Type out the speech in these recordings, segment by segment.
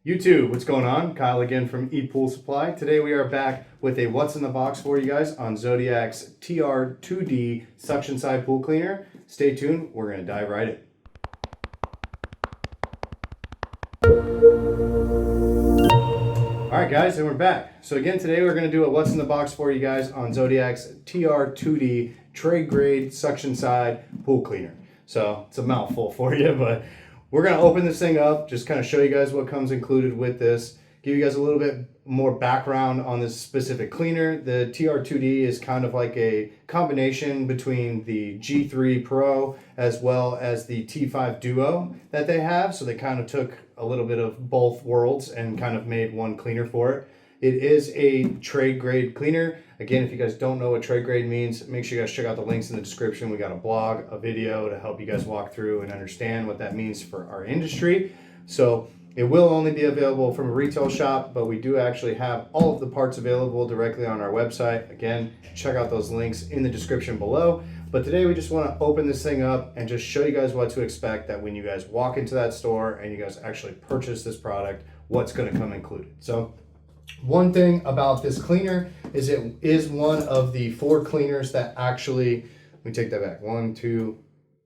YouTube, what's going on? Kyle again from ePoolSupply. Today we are back with a what's in the box for you guys on Zodiac's TR2D suction side pool cleaner. Stay tuned, we're going to dive right in. Alright guys, and we're back. So again, today we're going to do a what's in the box for you guys on Zodiac's TR2D trade grade suction side pool cleaner. So it's a mouthful for you, but we're going to open this thing up, just kind of show you guys what comes included with this, give you guys a little bit more background on this specific cleaner. The TR2D is kind of like a combination between the G3 Pro as well as the T5 Duo that they have. So they kind of took a little bit of both worlds and kind of made one cleaner for it. It is a trade grade cleaner. Again, if you guys don't know what trade grade means, make sure you guys check out the links in the description. We got a blog, a video to help you guys walk through and understand what that means for our industry. So it will only be available from a retail shop, but we do actually have all of the parts available directly on our website. Again, check out those links in the description below. But today we just want to open this thing up and just show you guys what to expect, that when you guys walk into that store and you guys actually purchase this product, what's going to come included. So one thing about this cleaner is it is one of the 4 cleaners that actually, let me take that back, 1, 2,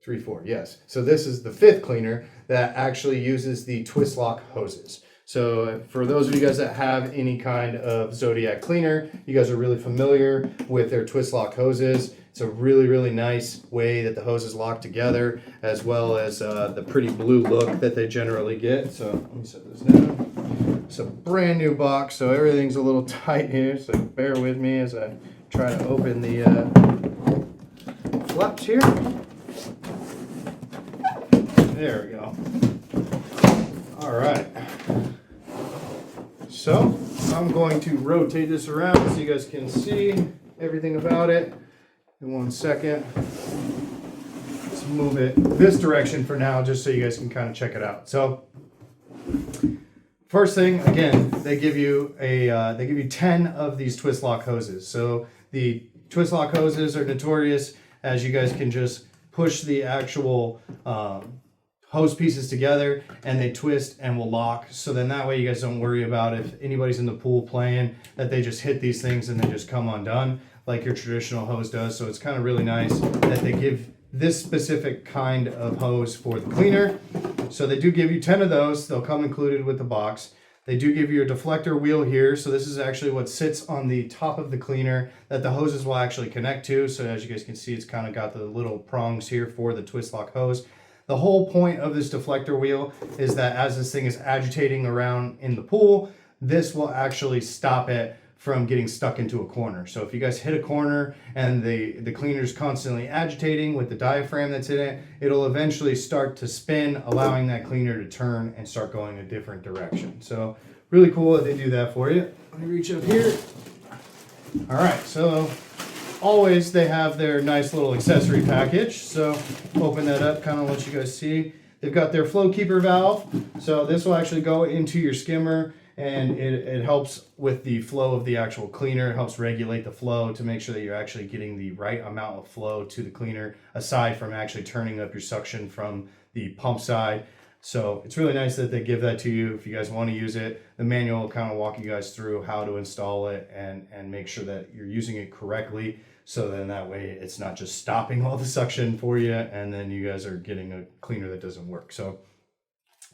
3, 4, yes. So this is the 5th cleaner that actually uses the twist lock hoses. So for those of you guys that have any kind of Zodiac cleaner, you guys are really familiar with their twist lock hoses. It's a really nice way that the hoses lock together, as well as the pretty blue look that they generally get. So let me set this down. It's a brand new box, so everything's a little tight here, so bear with me as I try to open the flaps here. There we go. All right. So I'm going to rotate this around so you guys can see everything about it. In 1 second. Let's move it this direction for now, just so you guys can kind of check it out. So first thing, again, they give you 10 of these twist lock hoses. So the twist lock hoses are notorious as you guys can just push the actual hose pieces together and they twist and will lock. So then that way you guys don't worry about if anybody's in the pool playing that they just hit these things and they just come undone like your traditional hose does. So it's kind of really nice that they give this specific kind of hose for the cleaner. So they do give you 10 of those. They'll come included with the box. They do give you a deflector wheel here. So this is actually what sits on the top of the cleaner that the hoses will actually connect to. So as you guys can see, it's kind of got the little prongs here for the twist lock hose. The whole point of this deflector wheel is that as this thing is agitating around in the pool, this will actually stop it from getting stuck into a corner. So if you guys hit a corner and the cleaner is constantly agitating with the diaphragm that's in it, it'll eventually start to spin, allowing that cleaner to turn and start going a different direction. So really cool that they do that for you. Let me reach up here. All right, so always they have their nice little accessory package. So open that up, kind of let you guys see. They've got their flow keeper valve. So this will actually go into your skimmer, and it helps with the flow of the actual cleaner. It helps regulate the flow to make sure that you're actually getting the right amount of flow to the cleaner, aside from actually turning up your suction from the pump side. So it's really nice that they give that to you if you guys want to use it. The manual will kind of walk you guys through how to install it and make sure that you're using it correctly. So then that way it's not just stopping all the suction for you and then you guys are getting a cleaner that doesn't work. So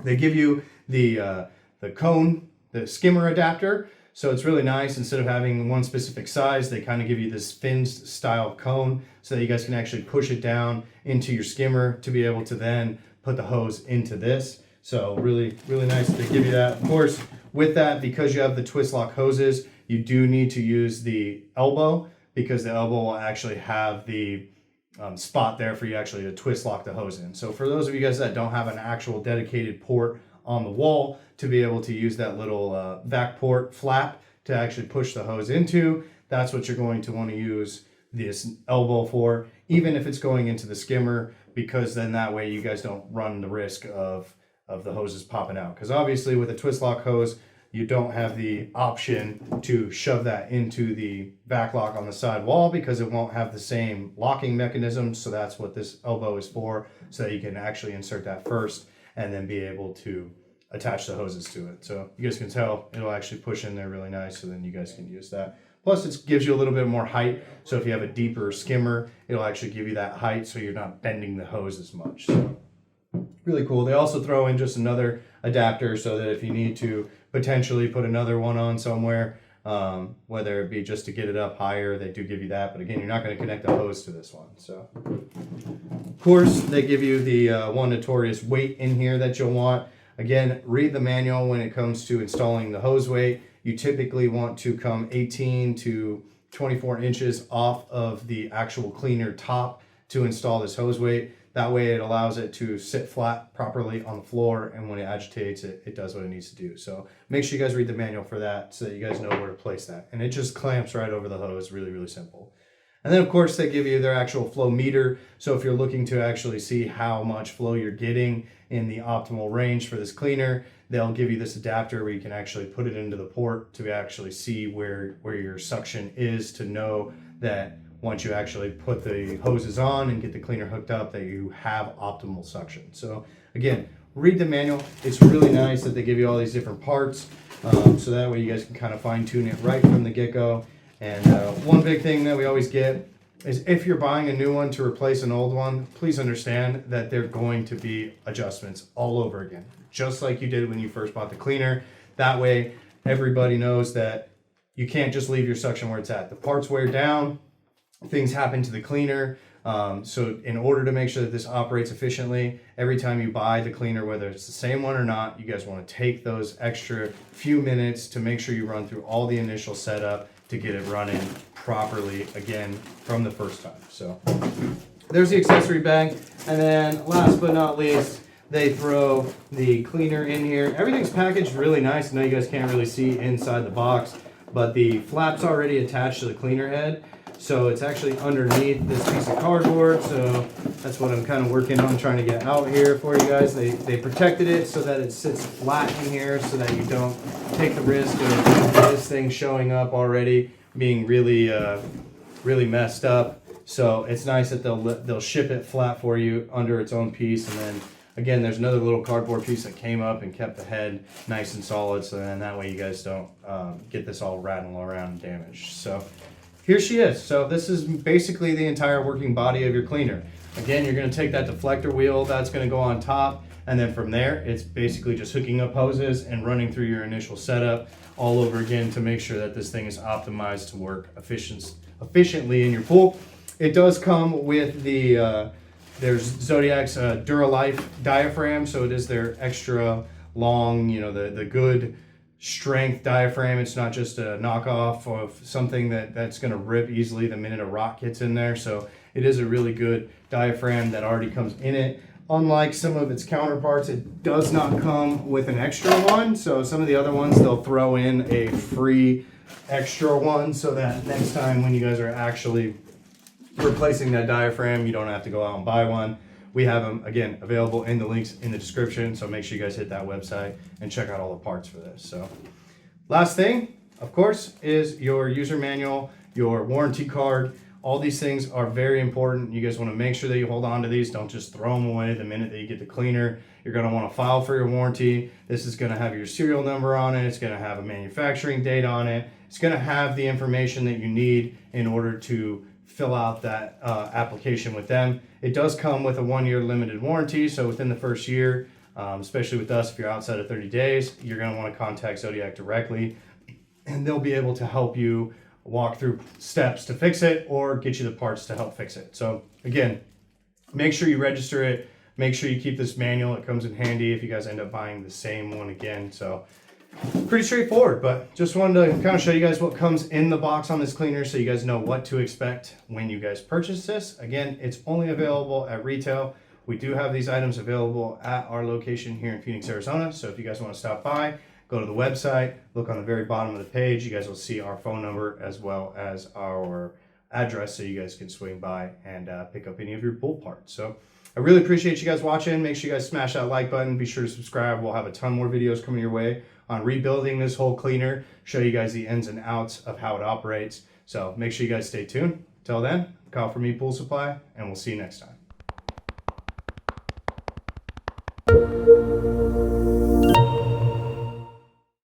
they give you the cone, the skimmer adapter. So it's really nice. Instead of having one specific size, they kind of give you this fin style cone so that you guys can actually push it down into your skimmer to be able to then put the hose into this. So really nice that they give you that. Of course, with that, because you have the twist lock hoses, you do need to use the elbow, because the elbow will actually have the spot there for you actually to twist lock the hose in. So for those of you guys that don't have an actual dedicated port on the wall to be able to use that little vac port flap to actually push the hose into, that's what you're going to want to use this elbow for, even if it's going into the skimmer, because then that way you guys don't run the risk of the hoses popping out. Because obviously with a twist lock hose, you don't have the option to shove that into the vac lock on the side wall because it won't have the same locking mechanism. So that's what this elbow is for, so that you can actually insert that first and then be able to attach the hoses to it. So you guys can tell it'll actually push in there really nice, so then you guys can use that. Plus it gives you a little bit more height, so if you have a deeper skimmer, it'll actually give you that height so you're not bending the hose as much. So really cool. They also throw in just another adapter so that if you need to potentially put another one on somewhere, whether it be just to get it up higher, they do give you that. But again, you're not going to connect the hose to this one. So of course they give you the one notorious weight in here that you'll want. Again, read the manual when it comes to installing the hose weight. You typically want to come 18 to 24 inches off of the actual cleaner top to install this hose weight. That way it allows it to sit flat properly on the floor, and when it agitates it, it does what it needs to do. So make sure you guys read the manual for that so that you guys know where to place that. And it just clamps right over the hose, really, really simple. And then of course they give you their actual flow meter. So if you're looking to actually see how much flow you're getting in the optimal range for this cleaner, they'll give you this adapter where you can actually put it into the port to actually see where your suction is, to know that once you actually put the hoses on and get the cleaner hooked up, that you have optimal suction. So again, read the manual. It's really nice that they give you all these different parts, so that way you guys can kind of fine tune it right from the get-go. And one big thing that we always get is if you're buying a new one to replace an old one, please understand that there are going to be adjustments all over again, just like you did when you first bought the cleaner. That way everybody knows that you can't just leave your suction where it's at. The parts wear down, things happen to the cleaner. So in order to make sure that this operates efficiently, every time you buy the cleaner, whether it's the same one or not, you guys want to take those extra few minutes to make sure you run through all the initial setup to get it running properly again from the first time. So there's the accessory bag. And then last but not least, they throw the cleaner in here. Everything's packaged really nice. I know you guys can't really see inside the box, but the flap's already attached to the cleaner head. So it's actually underneath this piece of cardboard. So that's what I'm kind of working on trying to get out here for you guys. They protected it so that it sits flat in here so that you don't take the risk of this thing showing up already being really, really messed up. So it's nice that they'll ship it flat for you under its own piece. And then again, there's another little cardboard piece that came up and kept the head nice and solid. So then that way you guys don't get this all rattling around and damaged. So here she is. So this is basically the entire working body of your cleaner. Again, you're going to take that deflector wheel, that's going to go on top, and then from there it's basically just hooking up hoses and running through your initial setup all over again to make sure that this thing is optimized to work efficiently in your pool. It does come with the there's Zodiac's Duralife Diaphragm, so it is their extra long, you know, the good strength diaphragm. It's not just a knockoff of something that's going to rip easily the minute a rock gets in there. So it is a really good diaphragm that already comes in it. Unlike some of its counterparts, it does not come with an extra one. So some of the other ones, they'll throw in a free extra one so that next time when you guys are actually replacing that diaphragm, you don't have to go out and buy one. We have them, again, available in the links in the description, so make sure you guys hit that website and check out all the parts for this. So last thing, of course, is your user manual, your warranty card. All these things are very important. You guys want to make sure that you hold on to these. Don't just throw them away the minute that you get the cleaner. You're going to want to file for your warranty. This is going to have your serial number on it. It's going to have a manufacturing date on it. It's going to have the information that you need in order to fill out that application with them. It does come with a 1-year limited warranty, so within the first year, especially with us, if you're outside of 30 days, you're going to want to contact Zodiac directly, and they'll be able to help you walk through steps to fix it or get you the parts to help fix it. So again, make sure you register it. Make sure you keep this manual. It comes in handy if you guys end up buying the same one again. So pretty straightforward, but just wanted to kind of show you guys what comes in the box on this cleaner so you guys know what to expect when you guys purchase this. Again, it's only available at retail. We do have these items available at our location here in Phoenix, Arizona. So if you guys want to stop by, go to the website, look on the very bottom of the page. You guys will see our phone number as well as our address so you guys can swing by and pick up any of your pool parts. So I really appreciate you guys watching. Make sure you guys smash that like button. Be sure to subscribe. We'll have a ton more videos coming your way on rebuilding this whole cleaner, show you guys the ins and outs of how it operates. So make sure you guys stay tuned. Till then, Kyle from ePoolSupply, and we'll see you next time.